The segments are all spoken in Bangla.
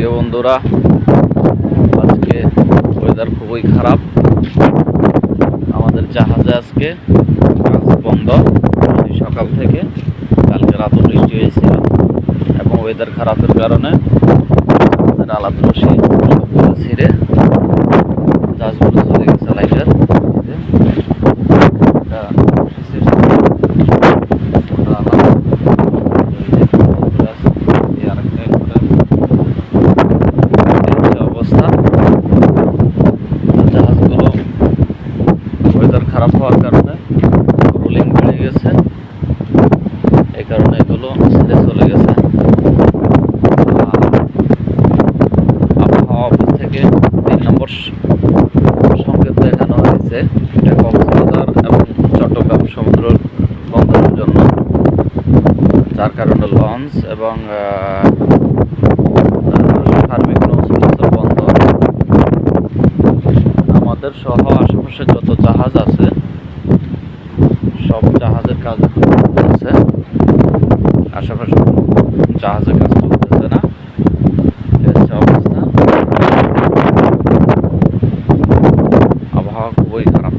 প্রিয় বন্ধুরা, আজকে ওয়েদার খুবই খারাপ। আমাদের জাহাজে আজকে কাজ বন্ধ সেই সকাল থেকে। কালকে রাতও বৃষ্টি হয়েছিল এবং ওয়েদার খারাপের কারণে জাহাজের আলাদ রশি সবগুলো ছিঁড়ে জাহাজগুলো চলে গেছে লাইটার। জাহাজগুলো ওয়েদার খারাপ হওয়ার কারণে রোলিং বেড়ে গেছে, এই কারণে এগুলো ছেড়ে চলে গেছে। আবহাওয়া অফিস থেকে 3 নম্বর সংকেত দেখানো হয়েছে। এটা কক্সবাজার এবং চট্টগ্রাম সমুদ্র বন্দরের জন্য, যার কারণে লঞ্চ এবং সার্বিক লঞ্চ বন্ধ। আমাদের সহ আশেপাশে যত জাহাজ আছে সব জাহাজের কাজ চলতেছে, আশেপাশে জাহাজের কাজ চলতেছে না। হচ্ছে অবস্থা, আবহাওয়া খুবই খারাপ,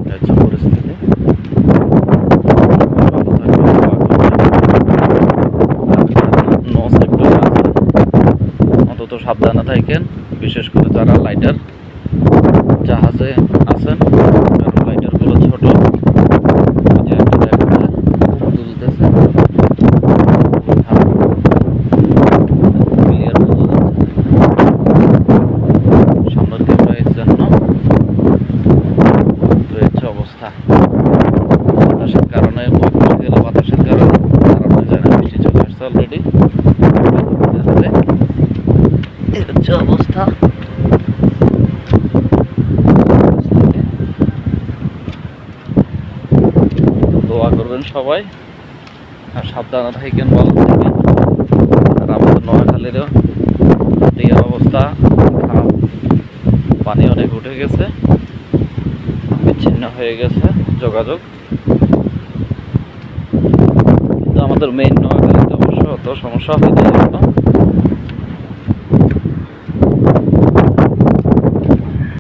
হচ্ছে পরিস্থিতি। অন্তত সাবধানে থাকেন, বিশেষ করে যারা লাইটার জাহাজে আছেন, কারণ লাইটারগুলো ছোট। তুলতেছে সামনের ক্যামেরার জন্য তো হচ্ছে অবস্থা। বাতাসের কারণে বাতাসের কারণে দাঁড়ানো যায় না, বৃষ্টি চলে আসছে অলরেডি। হচ্ছে অবস্থা। দোয়া করবেন সবাই, আর সাবধানে থাকেন, ভালো থাকেন। আর আমাদের নোয়াখালীরও নদীর অবস্থা খারাপ, পানি অনেক উঠে গেছে, বিচ্ছিন্ন হয়ে গেছে যোগাযোগ। কিন্তু আমাদের মেইন নোয়াখালীতে অবশ্য অত সমস্যা হয়ে যায় না।